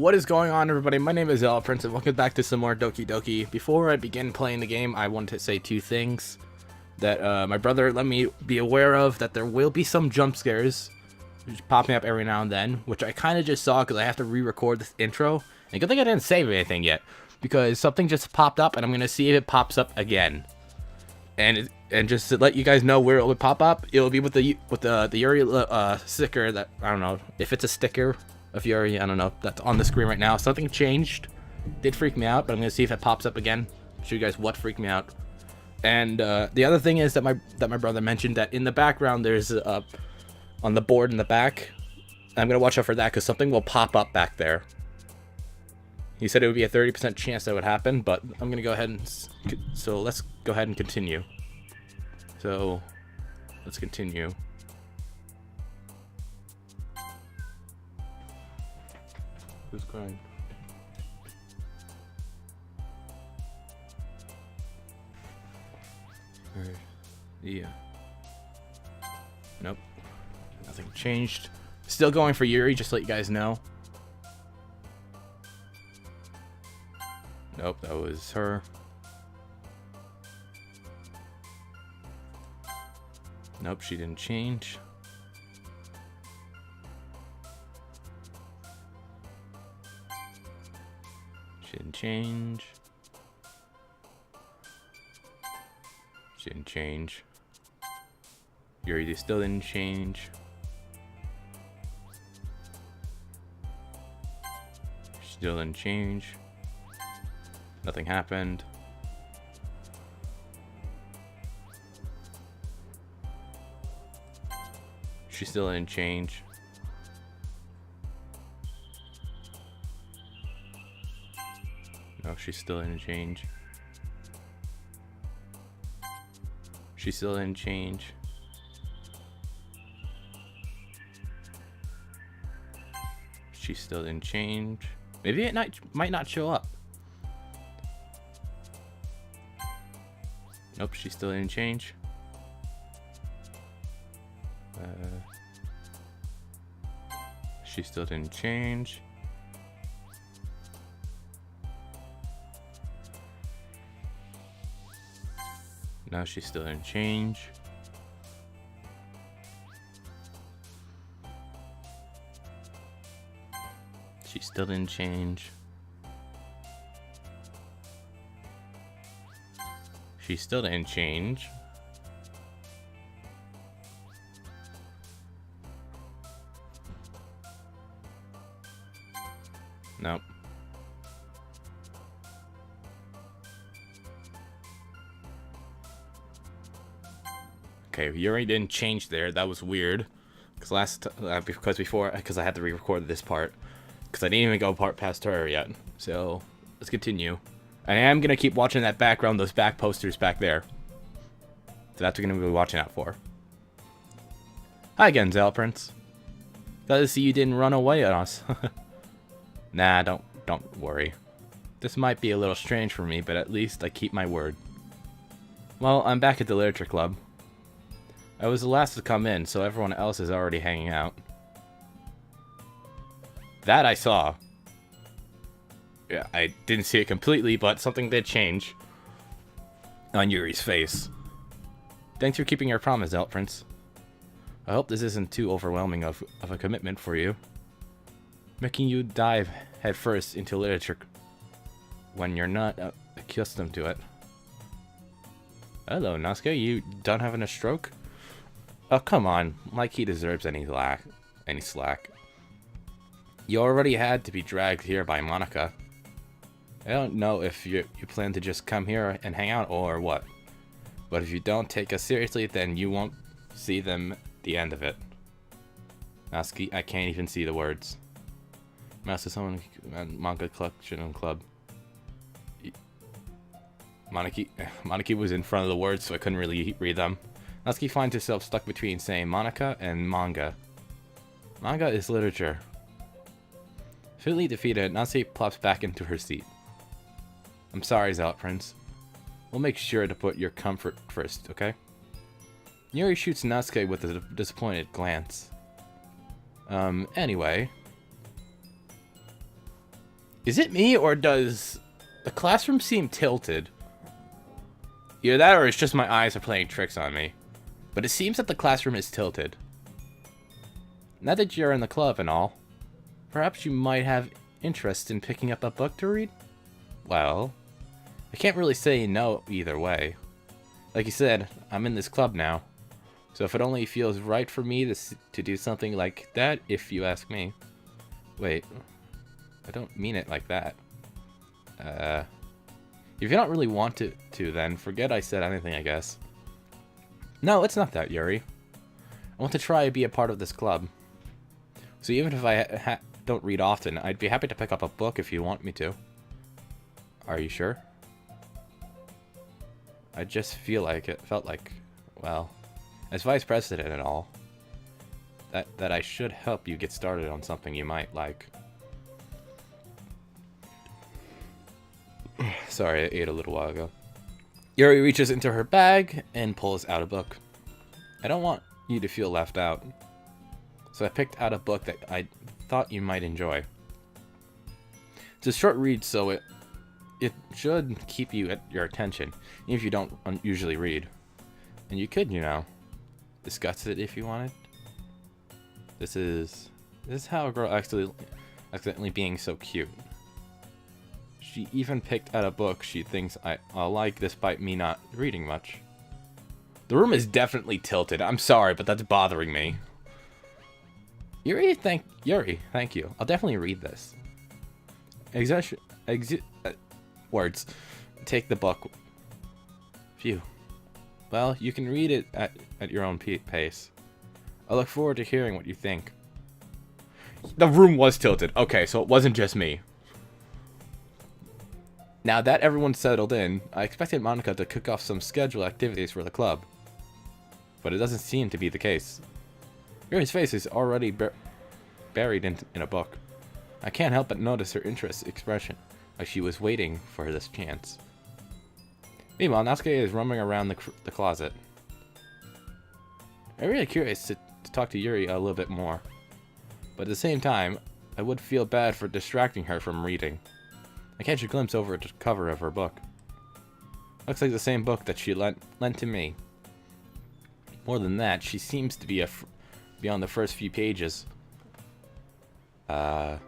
What is going on, everybody? My name is Prince, and welcome back to some more Doki Doki. Before I begin playing the game, I wanted to say two things that my brother let me be aware of, that there will be some jump scares popping up every now and then, which I kind of just saw because I have to re-record this intro. And good thing I didn't save anything yet, because something just popped up, and I'm going to see if it pops up again. And just to let you guys know where it would pop up, it will be with the Yuri sticker that, I don't know, if it's a sticker of Yuri, I don't know, that's on the screen right now. Something changed. Did freak me out, but I'm going to see if it pops up again. Show you guys what freaked me out. And the other thing is that my brother mentioned that in the background there's on the board in the back. I'm going to watch out for that because something will pop up back there. He said it would be a 30% chance that would happen, but I'm going to go ahead and... So let's go ahead and continue. So let's continue. Who's crying? Alright. Yeah. Nope. Nothing changed. Still going for Yuri, just to let you guys know. Nope, that was her. Nope, she didn't change. She didn't change. She didn't change. Yuri still didn't change. Still didn't change. Nothing happened. She still didn't change. No, she still didn't change. She still didn't change. She still didn't change. Maybe it might not show up. Nope, she still didn't change. She still didn't change. No, she still didn't change. She still didn't change. She still didn't change. Nope. Okay, Yuri didn't change there. That was weird. Because because I had to re-record this part. Because I didn't even go past her yet. So let's continue. I am gonna keep watching that background, those back posters back there. So that's what we're gonna be watching out for. Hi again, Prince. Glad to see you didn't run away on us. Nah, don't worry. This might be a little strange for me, but at least I keep my word. Well, I'm back at the literature club. I was the last to come in, so everyone else is already hanging out. That I saw. Yeah, I didn't see it completely, but something did change on Yuri's face. Thanks for keeping your promise, Prince. I hope this isn't too overwhelming of a commitment for you. Making you dive headfirst into literature when you're not accustomed to it. Hello, Nasuke. You done having a stroke? Oh, come on. Like he deserves any slack. You already had to be dragged here by Monica. I don't know if you plan to just come here and hang out or what. But if you don't take us seriously, then you won't see them at the end of it. Nasuke, I can't even see the words. Master Summon Manga Collection Club. Monarchy was in front of the words, so I couldn't really read them. Natsuki finds herself stuck between saying Monica and manga. Manga is literature. Feeling defeated, Natsuki plops back into her seat. I'm sorry, Zealot Prince. We'll make sure to put your comfort first, okay? Yuri shoots Natsuki with a disappointed glance. Anyway. Is it me, or does the classroom seem tilted? Either that, or it's just my eyes are playing tricks on me. But it seems that the classroom is tilted. Now that you're in the club and all, perhaps you might have interest in picking up a book to read? Well, I can't really say no either way. Like you said, I'm in this club now. So if it only feels right for me to do something like that, if you ask me. Wait, I don't mean it like that. If you don't really want to, then forget I said anything, I guess. No, it's not that, Yuri. I want to try to be a part of this club. So even if I don't read often, I'd be happy to pick up a book if you want me to. Are you sure? I just felt like, well, as vice president and all, that I should help you get started on something you might like. Sorry, I ate a little while ago. Yuri reaches into her bag and pulls out a book. I don't want you to feel left out, so I picked out a book that I thought you might enjoy. It's a short read, so it should keep you at your attention, even if you don't usually read. And you could, discuss it if you wanted. This is how a girl accidentally being so cute. She even picked out a book she thinks I'll like, despite me not reading much. The room is definitely tilted. I'm sorry, but that's bothering me. Yuri, thank you. I'll definitely read this. Words. Take the book. Phew. Well, you can read it at your own pace. I look forward to hearing what you think. The room was tilted. Okay, so it wasn't just me. Now that everyone's settled in, I expected Monica to kick off some scheduled activities for the club. But it doesn't seem to be the case. Yuri's face is already buried in a book. I can't help but notice her interest expression, like she was waiting for this chance. Meanwhile, Natsuki is roaming around the closet. I'm really curious to talk to Yuri a little bit more. But at the same time, I would feel bad for distracting her from reading. I catch a glimpse over the cover of her book. Looks like the same book that she lent to me. More than that, she seems to be beyond the first few pages. Crap.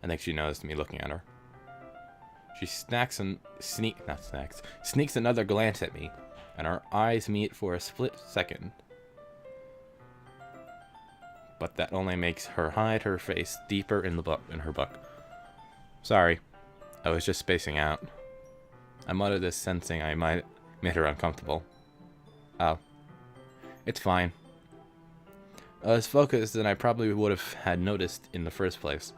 I think she noticed me looking at her. She sneaks another glance at me, and our eyes meet for a split second. But that only makes her hide her face deeper in her book. Sorry, I was just spacing out. I muttered this, sensing I might made her uncomfortable. Oh, it's fine. I was focused than I probably would have had noticed in the first place.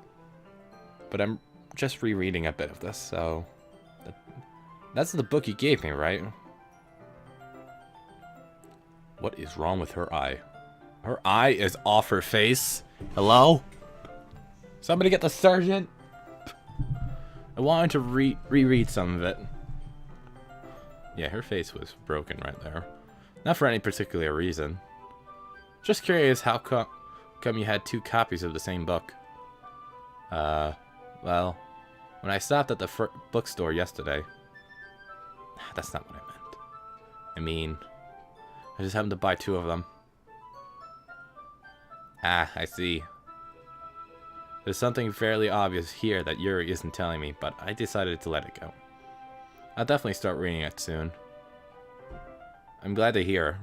But I'm just rereading a bit of this, so... That's the book you gave me, right? What is wrong with her eye? Her eye is off her face. Hello? Somebody get the sergeant? I wanted to reread some of it. Yeah, her face was broken right there. Not for any particular reason. Just curious how come you had two copies of the same book. Well, when I stopped at the bookstore yesterday... That's not what I meant. I mean, I just happened to buy two of them. Ah, I see. There's something fairly obvious here that Yuri isn't telling me, but I decided to let it go. I'll definitely start reading it soon. I'm glad to hear.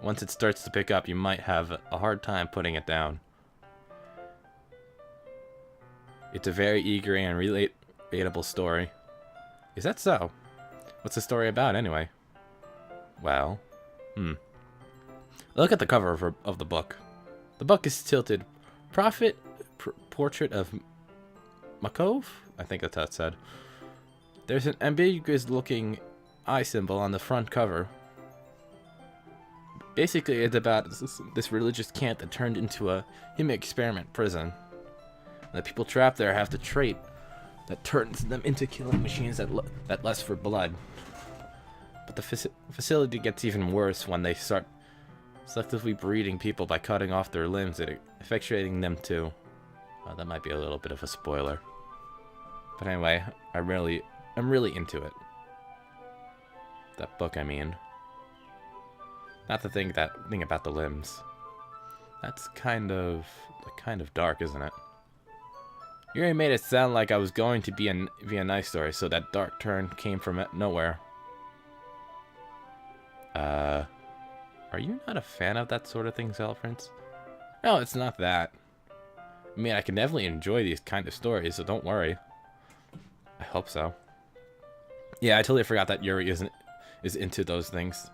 Once it starts to pick up, you might have a hard time putting it down. It's a very eager and relatable story. Is that so? What's the story about, anyway? Well, Look at the cover of the book. The book is tilted. Portrait of Makov? I think that's how it said. There's an ambiguous-looking eye symbol on the front cover. Basically, it's about this religious camp that turned into a human experiment prison. The people trapped there have the trait that turns them into killing machines that lust for blood. But the facility gets even worse when they start selectively breeding people by cutting off their limbs and effectuating them to That might be a little bit of a spoiler. But anyway, I'm really into it. That book, I mean. Not the thing about the limbs. That's kind of dark, isn't it? You already made it sound like I was going to be a nice story, so that dark turn came from nowhere. Are you not a fan of that sort of thing, Prince? No, it's not that. I mean, I can definitely enjoy these kind of stories, so don't worry. I hope so. Yeah, I totally forgot that Yuri is into those things.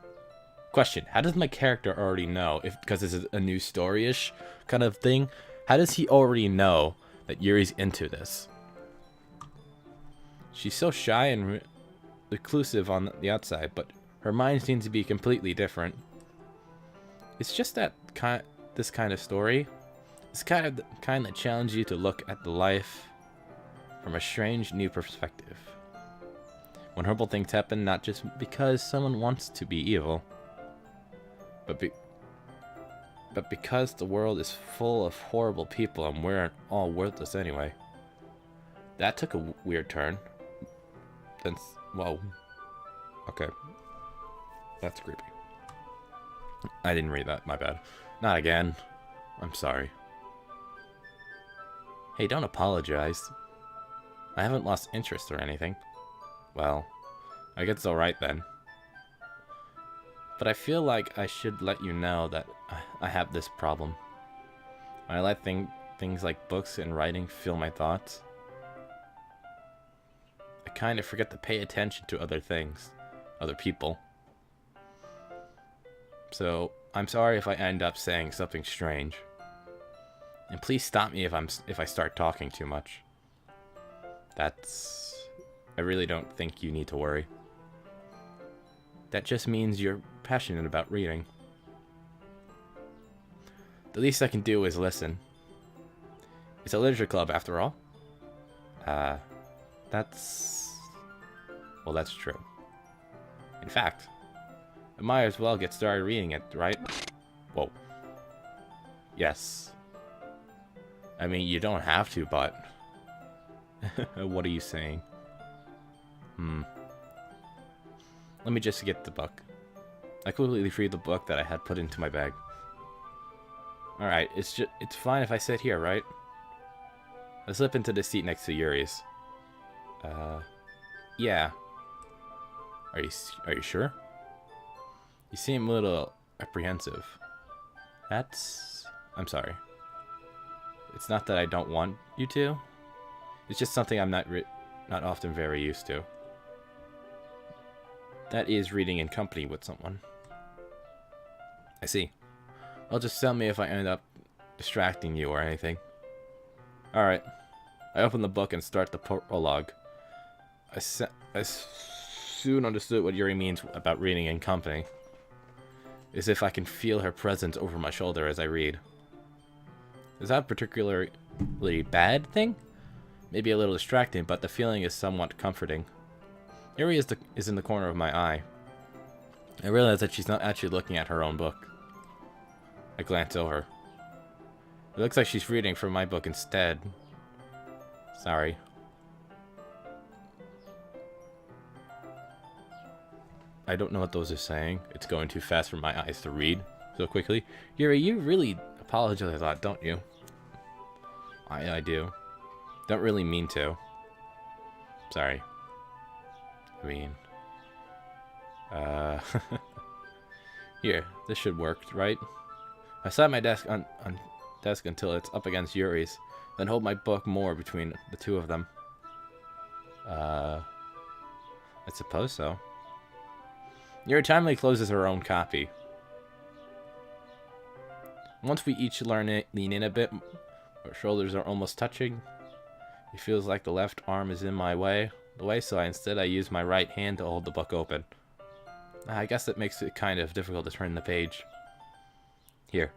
Question: how does my character already know? Because this is a new story-ish kind of thing, how does he already know that Yuri's into this? She's so shy and reclusive on the outside, but her mind seems to be completely different. It's just that this kind of story. It's kind of the kind that challenges you to look at the life from a strange new perspective. When horrible things happen, not just because someone wants to be evil, but because the world is full of horrible people and we're all worthless anyway. That took a weird turn. Then, whoa. Okay. That's creepy. I didn't read that, my bad. Not again. I'm sorry. Hey, don't apologize. I haven't lost interest or anything. Well, I guess it's alright then. But I feel like I should let you know that I have this problem. When I let things like books and writing fill my thoughts, I kind of forget to pay attention to other things, other people. So, I'm sorry if I end up saying something strange. And please stop me if I start talking too much. I really don't think you need to worry. That just means you're passionate about reading. The least I can do is listen. It's a literature club after all. That's true. In fact, I might as well get started reading it, right? Whoa. Yes. I mean, you don't have to, but... What are you saying? Let me just get the book. I quickly freed the book that I had put into my bag. Alright, it's fine if I sit here, right? I slip into the seat next to Yuri's. Yeah. Are you sure? You seem a little apprehensive. I'm sorry. It's not that I don't want you to. It's just something I'm not often very used to. That is reading in company with someone. I see. Well, just tell me if I end up distracting you or anything. Alright. I open the book and start the prologue. I soon understood what Yuri means about reading in company. As if I can feel her presence over my shoulder as I read. Is that a particularly bad thing? Maybe a little distracting, but the feeling is somewhat comforting. Yuri is in the corner of my eye. I realize that she's not actually looking at her own book. I glance over. It looks like she's reading from my book instead. Sorry. I don't know what those are saying. It's going too fast for my eyes to read so quickly. Yuri, you really apologize a lot, don't you? I do. Don't really mean to. Sorry. I mean... Here, this should work, right? I sat at my desk until it's up against Yuri's, then hold my book more between the two of them. I suppose so. Yuri timely closes her own copy. Once we each lean in a bit, our shoulders are almost touching. It feels like the left arm is in my way, so instead I use my right hand to hold the book open. I guess that makes it kind of difficult to turn the page. Here.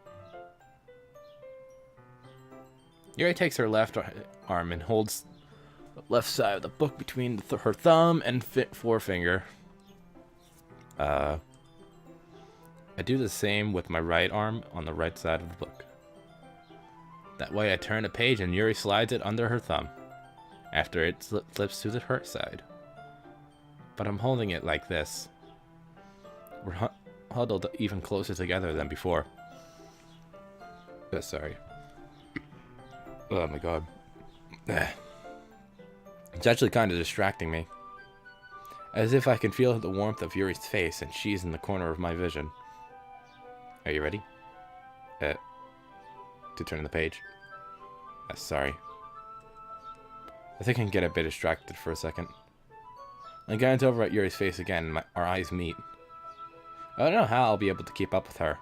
Yuri takes her left arm and holds the left side of the book between her thumb and forefinger. I do the same with my right arm on the right side of the book. That way I turn a page and Yuri slides it under her thumb. After it slips to the her side. But I'm holding it like this. We're huddled even closer together than before. Sorry. Oh my god. It's actually kind of distracting me. As if I can feel the warmth of Yuri's face and she's in the corner of my vision. Are you ready? To turn the page? Sorry. I think I can get a bit distracted for a second. I glance over at Yuri's face again and our eyes meet. I don't know how I'll be able to keep up with her.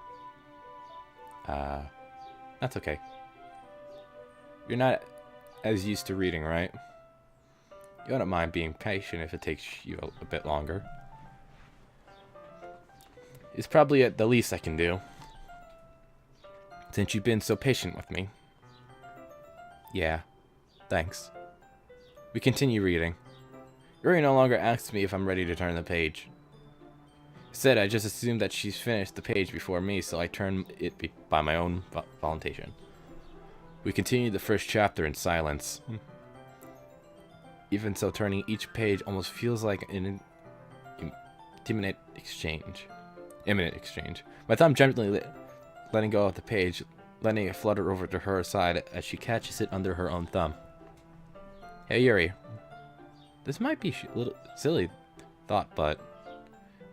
That's okay. You're not as used to reading, right? You don't mind being patient if it takes you a bit longer. It's probably the least I can do. Since you've been so patient with me. Yeah, thanks. We continue reading. Yuri no longer asks me if I'm ready to turn the page. Instead, I just assume that she's finished the page before me, so I turn it by my own voluntation. We continue the first chapter in silence. Even so, turning each page almost feels like an imminent exchange. My thumb gently letting go of the page, letting it flutter over to her side as she catches it under her own thumb. Hey Yuri, this might be a little silly thought, but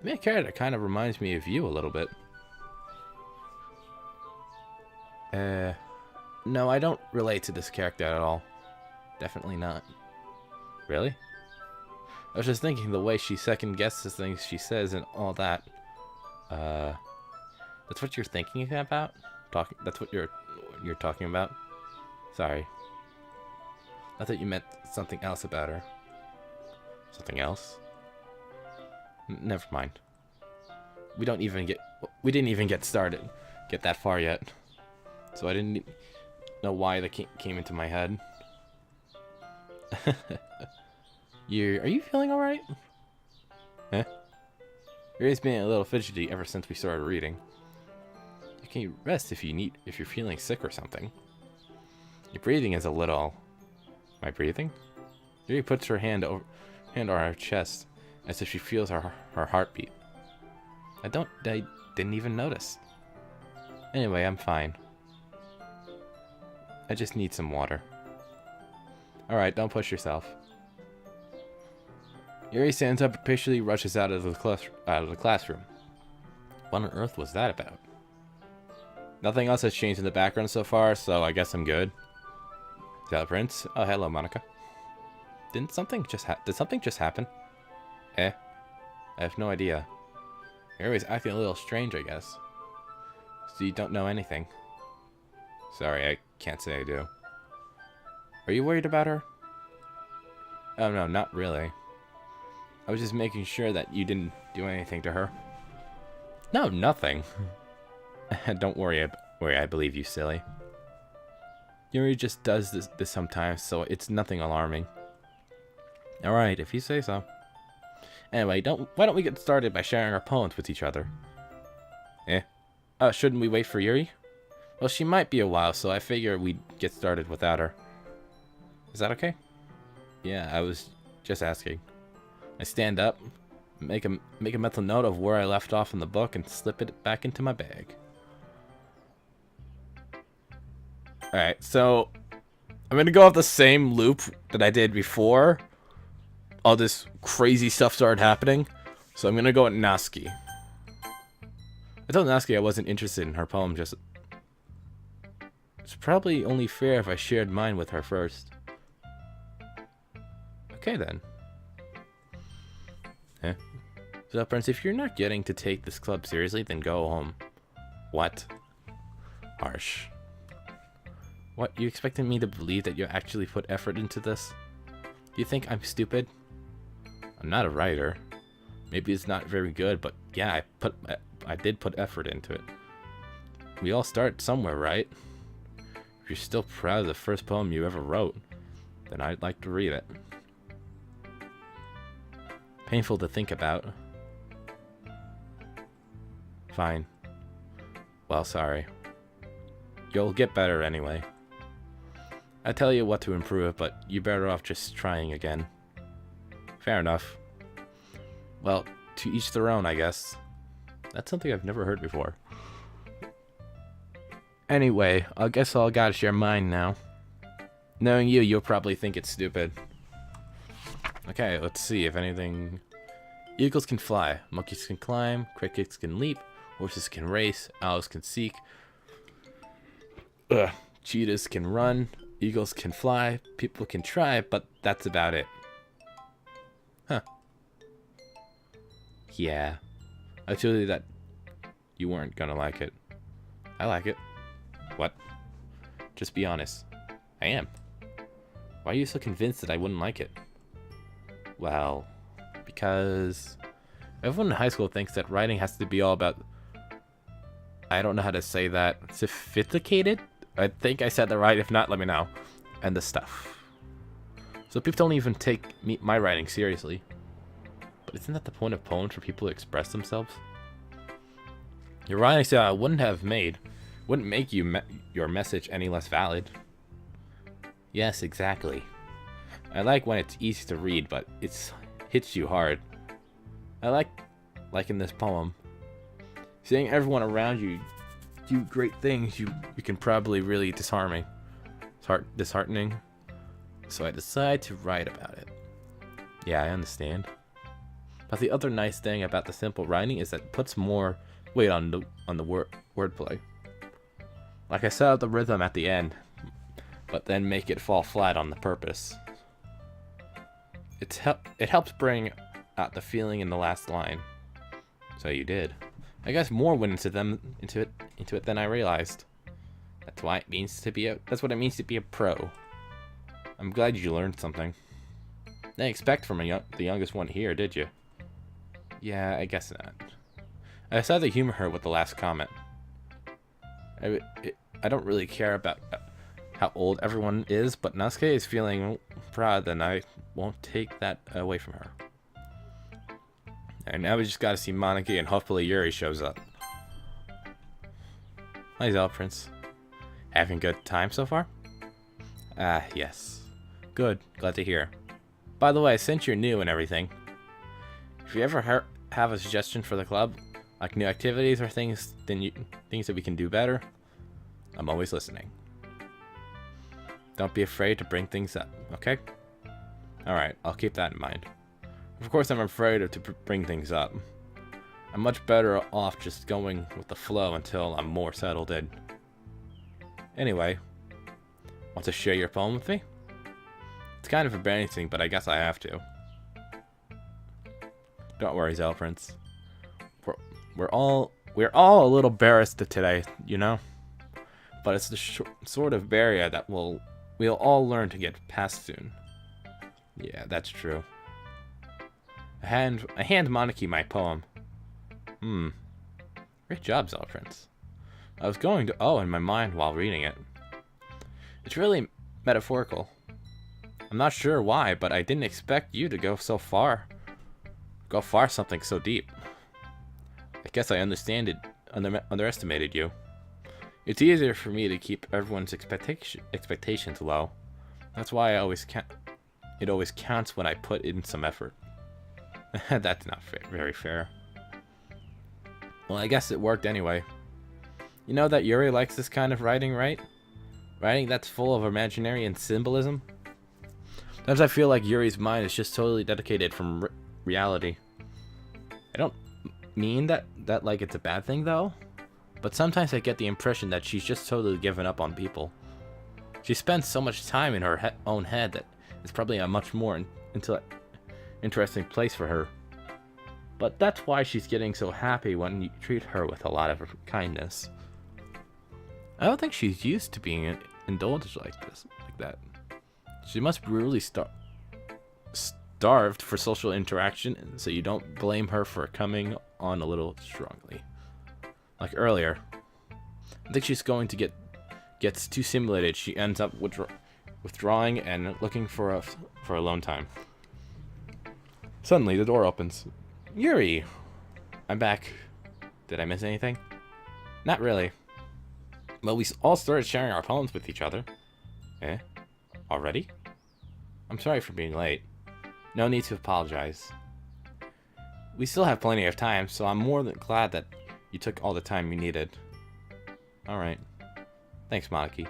the main character kind of reminds me of you a little bit. No, I don't relate to this character at all. Definitely not. Really? I was just thinking the way she second guesses things she says and all that. That's what you're thinking about? That's what you're talking about? Sorry. I thought you meant something else about her. Something else? Never mind. We didn't even get started. Get that far yet. So I didn't know why that came into my head. Are you feeling alright? Huh? Yuri's been a little fidgety ever since we started reading. You can rest if you're feeling sick or something. Your breathing is a little... Am I breathing? Yuri puts her hand on her chest as if she feels her heartbeat. I didn't even notice. Anyway, I'm fine. I just need some water. Alright, don't push yourself. Yuri stands up and patiently rushes out of the classroom. What on earth was that about? Nothing else has changed in the background so far, so I guess I'm good. Is that the prince? Oh, hello, Monica. Did something just happen? I have no idea. Yuri's acting a little strange, I guess. So you don't know anything. Sorry, I can't say I do. Are you worried about her? Oh no, not really. I was just making sure that you didn't do anything to her. No, nothing. Don't worry, I believe you, silly. Yuri just does this sometimes, so it's nothing alarming. Alright, if you say so. Anyway, why don't we get started by sharing our poems with each other? Shouldn't we wait for Yuri? Well, she might be a while, so I figure we'd get started without her. Is that okay? Yeah, I was just asking. I stand up, make a mental note of where I left off in the book, and slip it back into my bag. Alright, so I'm gonna go off the same loop that I did before all this crazy stuff started happening. So I'm gonna go at Natsuki. I told Natsuki I wasn't interested in her poem, just... It's probably only fair if I shared mine with her first. Okay then. So Prince, if you're not getting to take this club seriously, then go home. What? Harsh. What, you expecting me to believe that you actually put effort into this? Do you think I'm stupid? I'm not a writer. Maybe it's not very good, but yeah, I did put effort into it. We all start somewhere, right? If you're still proud of the first poem you ever wrote, then I'd like to read it. Painful to think about. Fine. Well, sorry. You'll get better anyway. I tell you what to improve, but you're better off just trying again. Fair enough. Well, to each their own, I guess. That's something I've never heard before. Anyway, I guess I'll gotta share mine now. Knowing you, you'll probably think it's stupid. Okay, let's see if anything... Eagles can fly, monkeys can climb, crickets can leap, horses can race, owls can seek, cheetahs can run, eagles can fly, people can try, but that's about it. Huh. Yeah. I told you that you weren't gonna like it. I like it. What? Just be honest. I am. Why are you so convinced that I wouldn't like it? Well, because everyone in high school thinks that writing has to be all about... I don't know how to say that. Sophisticated? I think I said that right. If not, let me know. And the stuff. So people don't even take my writing seriously. But isn't that the point of poems, for people to express themselves? Your writing style wouldn't make your message any less valid. Yes, exactly. I like when it's easy to read, but it hits you hard. I like in this poem, seeing everyone around you do great things, you can probably really disheartening. So I decide to write about it. Yeah, I understand. But the other nice thing about the simple writing is that it puts more weight on the wordplay. Like I set up the rhythm at the end, but then make it fall flat on the purpose. It helps bring out the feeling in the last line. So you did. I guess more went into it than I realized. That's what it means to be a pro. I'm glad you learned something. Didn't expect from the youngest one here, did you? Yeah, I guess not. I decided to humor her with the last comment. I don't really care about how old everyone is, but Nasuke is feeling proud, and I won't take that away from her. And now we just gotta see Moniki, and hopefully Yuri shows up. Hi, Zelda Prince. Having a good time so far? Ah, yes. Good. Glad to hear. By the way, since you're new and everything, if you ever have a suggestion for the club, like new activities or things that we can do better, I'm always listening. Don't be afraid to bring things up, okay? Alright, I'll keep that in mind. Of course I'm afraid to bring things up. I'm much better off just going with the flow until I'm more settled in. Anyway, want to share your poem with me? It's kind of embarrassing, but I guess I have to. Don't worry, Zelda Prince. We're all a little embarrassed today, you know? But it's the sort of barrier that we'll all learn to get past soon. Yeah, that's true. I hand Moniki my poem. Great job, Zelda Prince. I was going to in my mind while reading it. It's really metaphorical. I'm not sure why, but I didn't expect you to go so far. Go far something so deep. I guess I underestimated you. It's easier for me to keep everyone's expectations low. That's why it always counts when I put in some effort. That's not very fair. Well, I guess it worked anyway. You know that Yuri likes this kind of writing, right? Writing that's full of imaginary and symbolism. Sometimes I feel like Yuri's mind is just totally dedicated from reality. I don't mean that like it's a bad thing though, but sometimes I get the impression that she's just totally given up on people. She spends so much time in her own head that it's probably a much more interesting place for her. But that's why she's getting so happy when you treat her with a lot of kindness. I don't think she's used to being indulged like that. She must be really starved for social interaction, so you don't blame her for coming on a little strongly. Like earlier, I think she's going to gets too stimulated. She ends up withdrawing and looking for alone time. Suddenly, the door opens. Yuri! I'm back. Did I miss anything? Not really. Well, we all started sharing our poems with each other. Eh? Already? I'm sorry for being late. No need to apologize. We still have plenty of time, so I'm more than glad that you took all the time you needed. Alright. Thanks, Monoki.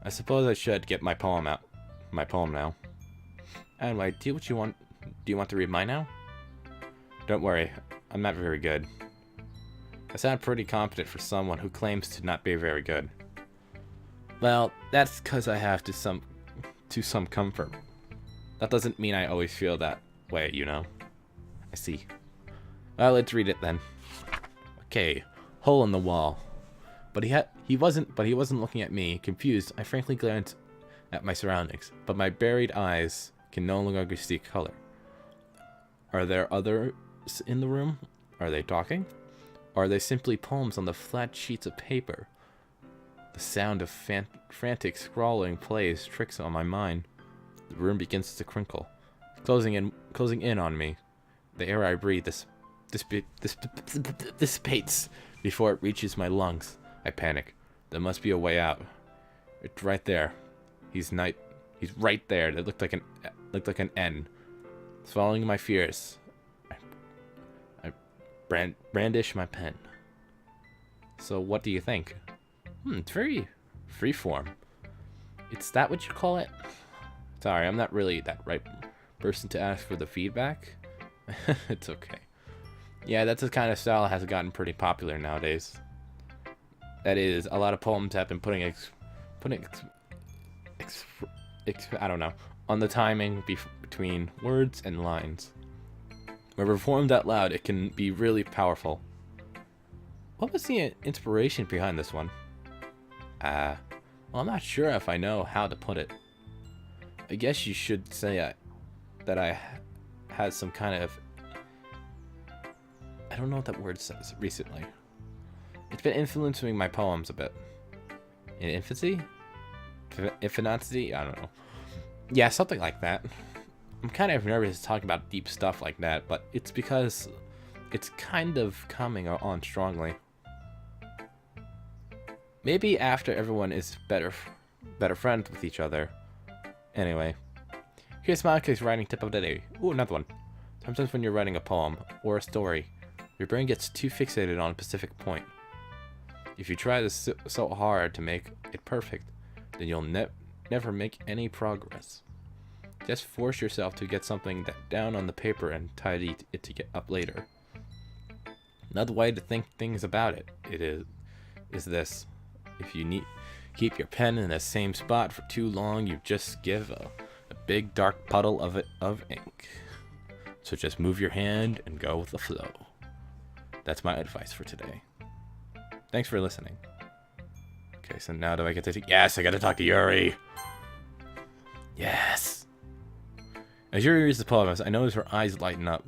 I suppose I should get my poem out. My poem now. Anyway, do you want to read mine now? Don't worry, I'm not very good. I sound pretty confident for someone who claims to not be very good. Well, that's because I have to some comfort. That doesn't mean I always feel that way, you know. I see. Well, let's read it then. Okay, hole in the wall. But he wasn't looking at me. Confused, I frankly glanced at my surroundings, but my buried eyes can no longer see color. Are there others in the room? Are they talking? Or are they simply poems on the flat sheets of paper? The sound of frantic scrawling plays tricks on my mind. The room begins to crinkle, closing in on me. The air I breathe dissipates before it reaches my lungs. I panic. There must be a way out. It's right there. He's right there. That looked like an N. Swallowing my fears, I brandish my pen. So what do you think? It's very freeform. Is that what you call it? Sorry, I'm not really that right person to ask for the feedback. It's okay. Yeah, that's the kind of style that has gotten pretty popular nowadays. That is, a lot of poems have been putting I don't know, on the timing between words and lines. When performed out loud, it can be really powerful. What was the inspiration behind this one? Well, I'm not sure if I know how to put it. I guess you should say that I had some kind of... I don't know what that word says recently. It's been influencing my poems a bit. In infancy? Infinity? I don't know. Yeah, something like that. I'm kind of nervous to talk about deep stuff like that, but it's because it's kind of coming on strongly. Maybe after everyone is better friends with each other. Anyway, here's Monika's writing tip of the day. Ooh, another one. Sometimes when you're writing a poem or a story, your brain gets too fixated on a specific point. If you try this so hard to make it perfect, then you'll never make any progress. Just force yourself to get something down on the paper and tidy it to get up later. Another way to think things about it is this. If you keep your pen in the same spot for too long, you just give a big dark puddle of ink. So just move your hand and go with the flow. That's my advice for today. Thanks for listening. Okay, so now do I get to... Yes, I got to talk to Yuri. Yes. As Yuri reads the poem, I notice her eyes lighten up.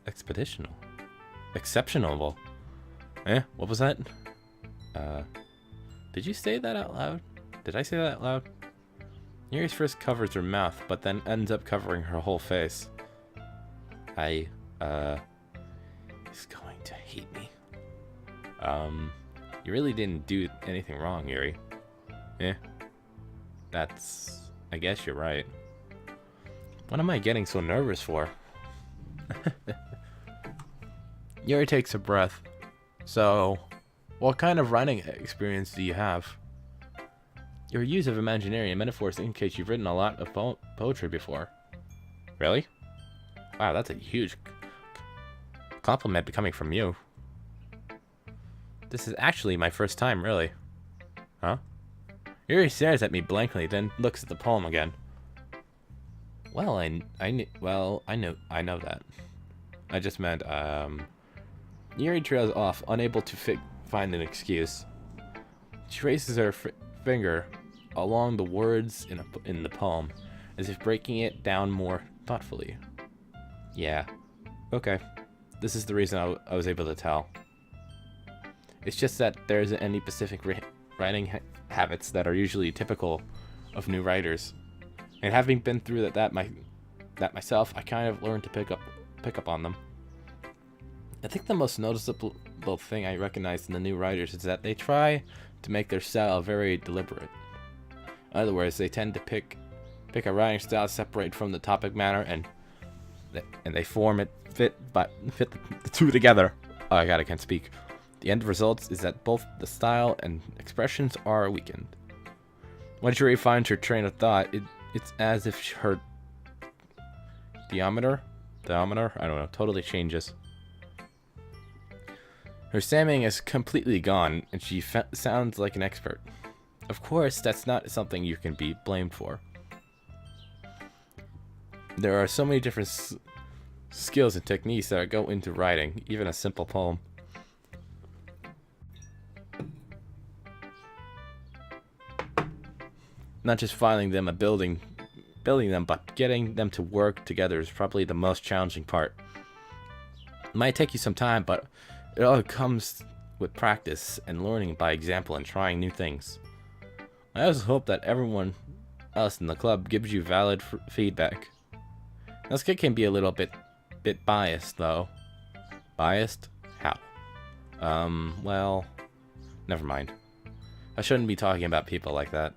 Expeditional. Exceptional. Eh? What was that? Did you say that out loud? Did I say that out loud? Yuri first covers her mouth, but then ends up covering her whole face. He's going to hate me. You really didn't do anything wrong, Yuri. Eh? I guess you're right. What am I getting so nervous for? Yuri takes a breath. So, what kind of writing experience do you have? Your use of imaginary and metaphors indicates you've written a lot of poetry before. Really? Wow, that's a huge compliment coming from you. This is actually my first time, really. Huh? Yuri stares at me blankly, then looks at the poem again. Well, I know that. I just meant, Yuri trails off, unable to find an excuse. She traces her finger along the words in the poem, as if breaking it down more thoughtfully. Yeah. Okay. This is the reason I was able to tell. It's just that there isn't any specific writing habits that are usually typical of new writers. And having been through that myself, I kind of learned to pick up on them. I think the most noticeable thing I recognize in the new writers is that they try to make their style very deliberate. In other words, they tend to pick a writing style separate from the topic matter, and they fit the two together. Oh my god, I can't speak. The end result is that both the style and expressions are weakened. Once Yuri finds her train of thought, it's as if her diameter, I don't know, totally changes. Her stammering is completely gone, and she sounds like an expert. Of course, that's not something you can be blamed for. There are so many different skills and techniques that go into writing, even a simple poem. Not just finding them and building them, but getting them to work together is probably the most challenging part. It might take you some time, but it all comes with practice and learning by example and trying new things. I also hope that everyone else in the club gives you valid feedback. This kid can be a little bit biased, though. Biased? How? Well, never mind. I shouldn't be talking about people like that.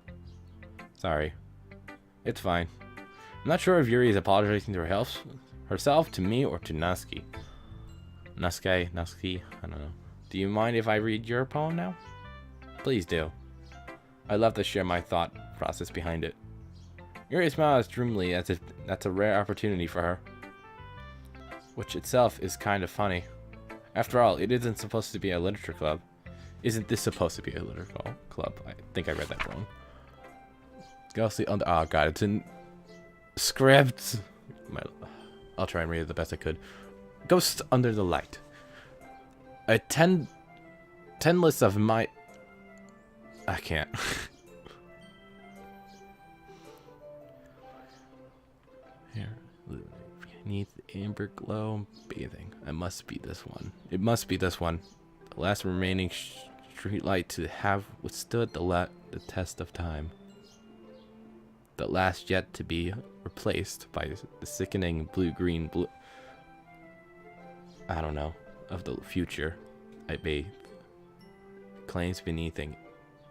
Sorry. It's fine. I'm not sure if Yuri is apologizing to herself, to me, or to Natsuki. Natsuki, I don't know. Do you mind if I read your poem now? Please do. I'd love to share my thought process behind it. Yuri smiles dreamily as if that's a rare opportunity for her. Which itself is kind of funny. After all, it isn't supposed to be a literature club. Isn't this supposed to be a literature club? I think I read that wrong. Ghostly under... Oh god, it's in script. I'll try and read it the best I could. Ghost under the light. A 10 list of my... I can't. Here, beneath the amber glow, bathing. It must be this one. It must be this one. The last remaining street light to have withstood the test of time. The last yet to be replaced by the sickening blue-green I don't know, of the future I bathe. Claims beneath an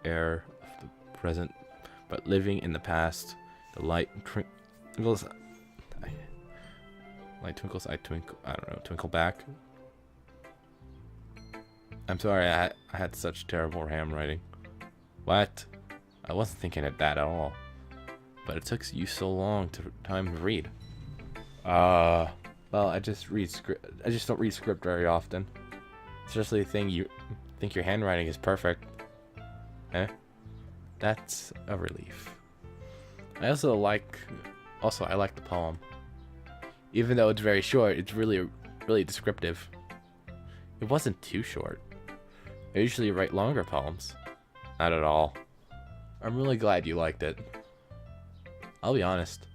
air of the present, but living in the past. The light twinkles. Light twinkles, I twinkle. I don't know, twinkle back. I'm sorry, I had such terrible handwriting. What? I wasn't thinking of that at all. But it took you so long time to read. Well, I just don't read script very often. Especially the thing you think your handwriting is perfect. Eh? That's a relief. I like the poem. Even though it's very short, it's really descriptive. It wasn't too short. I usually write longer poems. Not at all. I'm really glad you liked it. I'll be honest.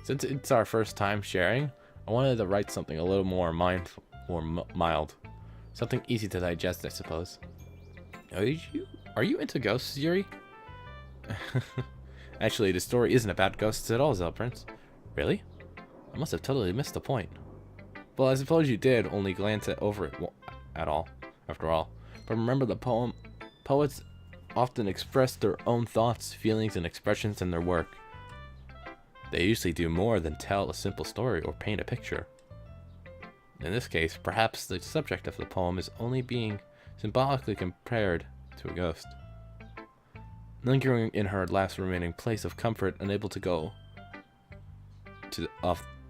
Since it's our first time sharing, I wanted to write something a little more mindful or mild. Something easy to digest, I suppose. Are you into ghosts, Yuri? Actually, the story isn't about ghosts at all, Prince. Really? I must have totally missed the point. Well, I suppose you did only glance over it after all. But remember, the poets often express their own thoughts, feelings, and expressions in their work. They usually do more than tell a simple story or paint a picture. In this case, perhaps the subject of the poem is only being symbolically compared to a ghost. Lingering in her last remaining place of comfort, unable to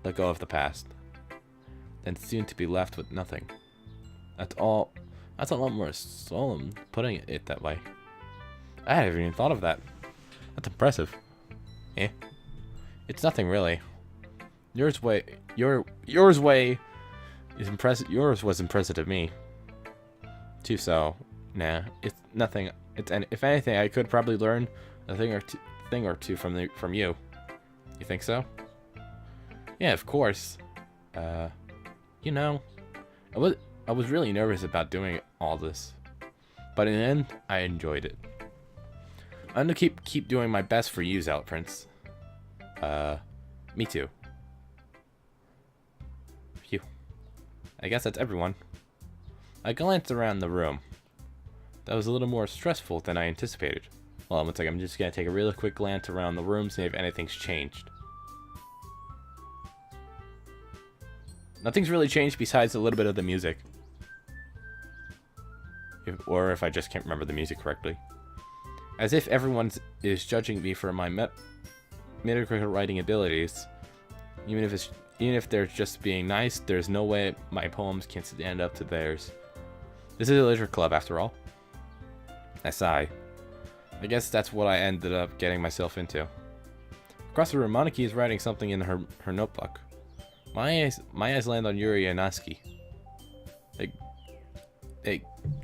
let go of the past, and soon to be left with nothing. That's a lot more solemn putting it that way. I haven't even thought of that. That's impressive. Eh? It's nothing really. Yours way is impressive. Yours was impressive to me. Too so. Nah, it's nothing. If anything, I could probably learn a thing or two from you. You think so? Yeah, of course. You know, I was really nervous about doing all this, but in the end, I enjoyed it. I'm gonna keep doing my best for you, Prince. Me too. Phew. I guess that's everyone. I glanced around the room. That was a little more stressful than I anticipated. Well, one second, I'm just gonna take a really quick glance around the room, see if anything's changed. Nothing's really changed besides a little bit of the music. Or if I just can't remember the music correctly. As if everyone is judging me for my mediocre writing abilities. Even if they're just being nice, there's no way my poems can stand up to theirs. This is a literature club, after all. I sigh. I guess that's what I ended up getting myself into. Across the room, Moniki is writing something in her notebook. My eyes land on Yuri and Natsuki. They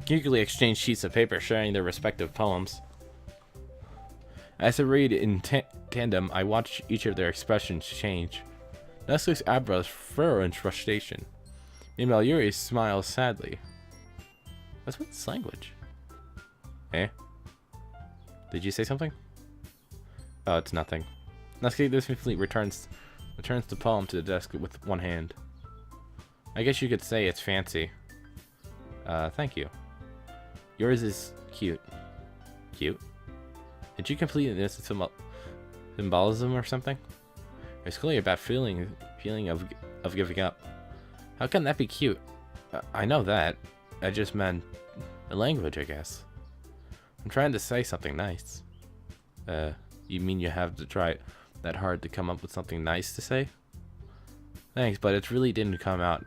eagerly exchange sheets of paper, sharing their respective poems. As I read in tandem, I watch each of their expressions change. Natsuki's eyebrows furrow in frustration. Meanwhile, Yuri smiles sadly. What's with this language? Eh? Did you say something? Oh, it's nothing. Natsuki dismissively returns the poem to the desk with one hand. I guess you could say it's fancy. Thank you. Yours is cute. Cute? Did you complete this symbolism or something? It's clearly about feeling of giving up. How can that be cute? I know that. I just meant the language, I guess. I'm trying to say something nice. You mean you have to try that hard to come up with something nice to say? Thanks, but it really didn't come out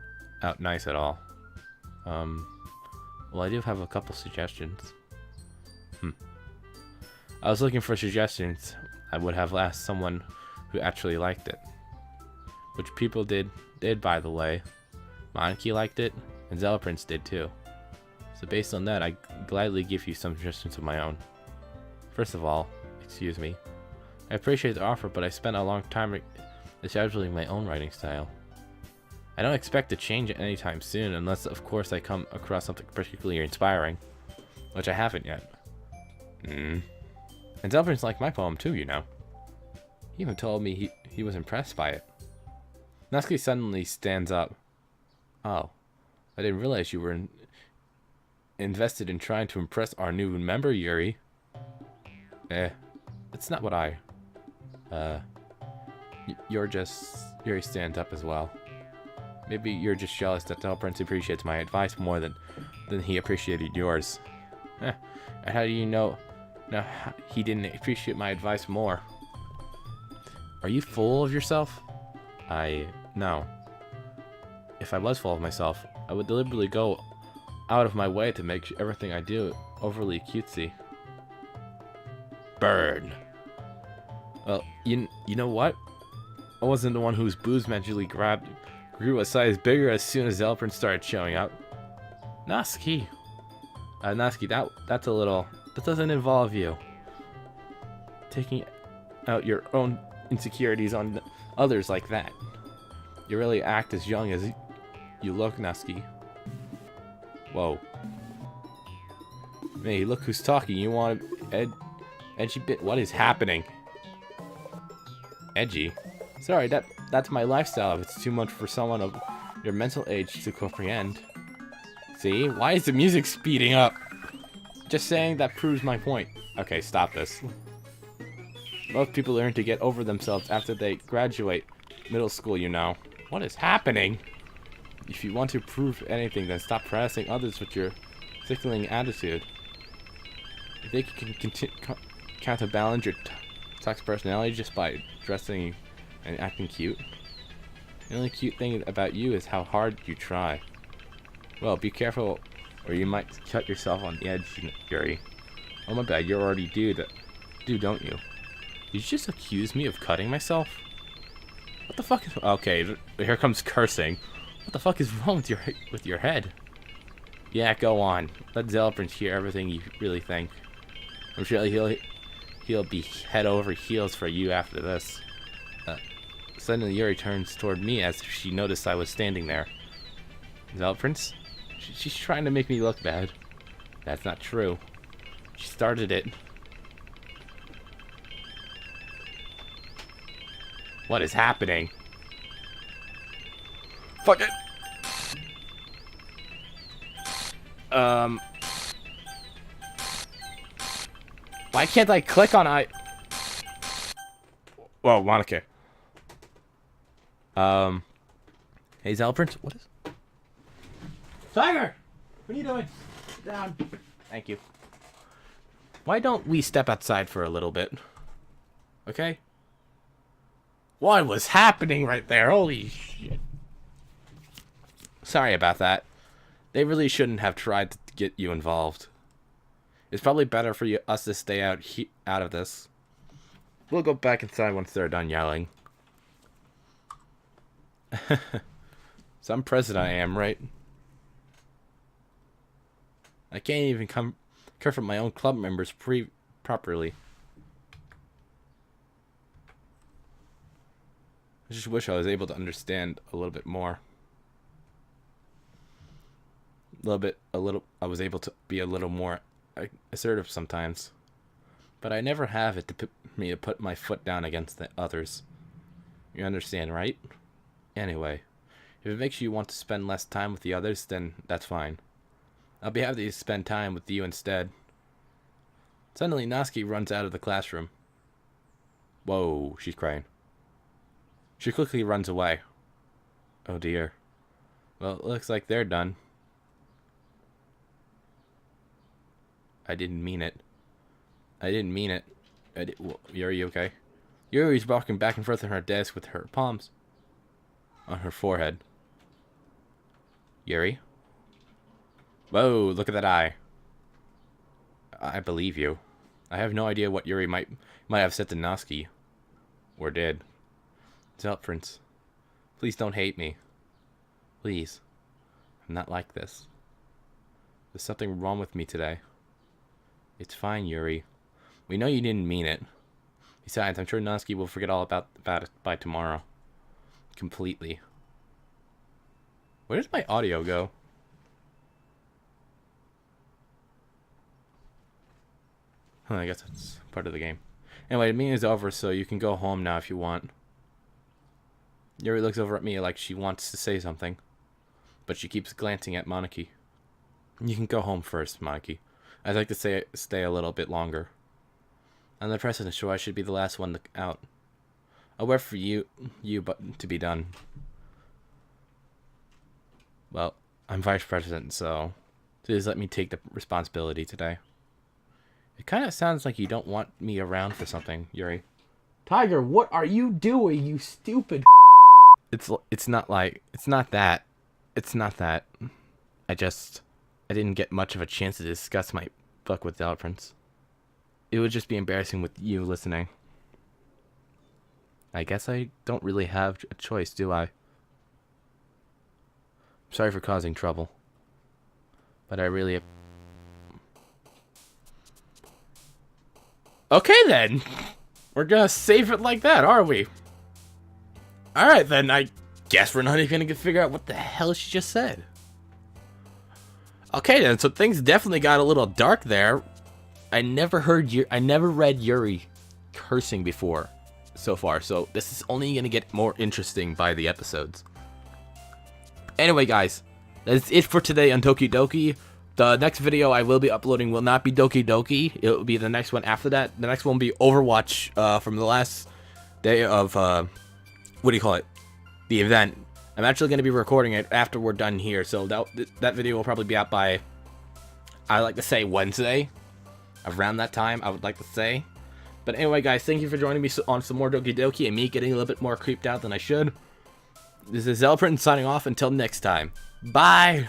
nice at all. Well, I do have a couple suggestions. I was looking for suggestions. I would have asked someone who actually liked it. Which people did by the way. Moniki liked it, and Prince did too. So based on that, I gladly give you some suggestions of my own. First of all, excuse me. I appreciate the offer, but I spent a long time establishing my own writing style. I don't expect to change it anytime soon, unless of course I come across something particularly inspiring. Which I haven't yet. And Prince liked my poem too, you know. He even told me he was impressed by it. Natsuki suddenly stands up. Oh, I didn't realize you were invested in trying to impress our new member, Yuri. That's not what Yuri stands up as well. Maybe you're just jealous that the Prince appreciates my advice more than he appreciated yours. And how do you know now he didn't appreciate my advice more? Are you full of yourself? No. If I was full of myself, I would deliberately go out of my way to make everything I do overly cutesy. Burn. Well, you know what? I wasn't the one whose boobs magically grew a size bigger as soon as Prince started showing up. Natsuki. Natsuki, that's a little... That doesn't involve you. Taking out your own insecurities on others like that. You really act as young as you look, Natsuki. Whoa. Hey, look who's talking. You want edgy bit? What is happening? Edgy? Sorry, that's my lifestyle. If it's too much for someone of your mental age to comprehend. See? Why is the music speeding up? Just saying that proves my point. Okay, stop this. Most people learn to get over themselves after they graduate middle school, you know. What is happening? If you want to prove anything, then stop harassing others with your tickling attitude. You think you can counterbalance your toxic personality just by dressing and acting cute? The only cute thing about you is how hard you try. Well, be careful or you might cut yourself on the edge, Yuri. Oh my bad, you already do, don't you? Did you just accuse me of cutting myself? What the fuck is... Okay, here comes cursing. What the fuck is wrong with your head? Yeah, go on. Let Prince hear everything you really think. I'm sure he'll be head over heels for you after this. Suddenly Yuri turns toward me as if she noticed I was standing there. Prince? She's trying to make me look bad. That's not true. She started it. What is happening? Fuck it! Why can't I click on I? Whoa, Monica. Hey, Zelprince, what is? Tiger! What are you doing? Sit down. Thank you. Why don't we step outside for a little bit? Okay? What was happening right there? Holy shit. Sorry about that. They really shouldn't have tried to get you involved. It's probably better for us to stay out of this. We'll go back inside once they're done yelling. Some president I am, right? I can't even comfort my own club members properly. I just wish I was able to understand a little bit more. I was able to be a little more assertive sometimes. But I never have it to put my foot down against the others. You understand, right? Anyway, if it makes you want to spend less time with the others, then that's fine. I'll be happy to spend time with you instead. Suddenly, Natsuki runs out of the classroom. Whoa, she's crying. She quickly runs away. Oh dear. Well, it looks like they're done. I didn't mean it. I didn't mean it. Yuri, okay? Yuri's walking back and forth on her desk with her palms on her forehead. Yuri? Whoa, look at that eye. I believe you. I have no idea what Yuri might have said to Natsuki. Or did. Zelprince, please don't hate me. Please. I'm not like this. There's something wrong with me today. It's fine, Yuri. We know you didn't mean it. Besides, I'm sure Natsuki will forget all about it by tomorrow. Completely. Where does my audio go? I guess that's part of the game. Anyway, the meeting is over, so you can go home now if you want. Yuri looks over at me like she wants to say something, but she keeps glancing at Moniki. You can go home first, Moniki. I'd like to stay a little bit longer. I'm the president, so I should be the last one out. I'll wait for you but to be done. Well, I'm vice president, so please let me take the responsibility today. It kind of sounds like you don't want me around for something, Yuri. Tiger, what are you doing, you stupid? It's not that. I didn't get much of a chance to discuss my book with Zelprince. It would just be embarrassing with you listening. I guess I don't really have a choice, do I? Sorry for causing trouble. But I really... Okay then! We're gonna save it like that, are we? Alright then, I guess we're not even gonna figure out what the hell she just said. Okay then, so things definitely got a little dark there. I never read Yuri cursing before so far, so this is only gonna get more interesting by the episodes. Anyway guys, that's it for today on Doki Doki. The next video I will be uploading will not be Doki Doki. It will be the next one after that. The next one will be Overwatch from the last day of, what do you call it? The event. I'm actually going to be recording it after we're done here. So that video will probably be out by, I like to say, Wednesday. Around that time, I would like to say. But anyway, guys, thank you for joining me on some more Doki Doki and me getting a little bit more creeped out than I should. This is Zelprince signing off until next time. Bye!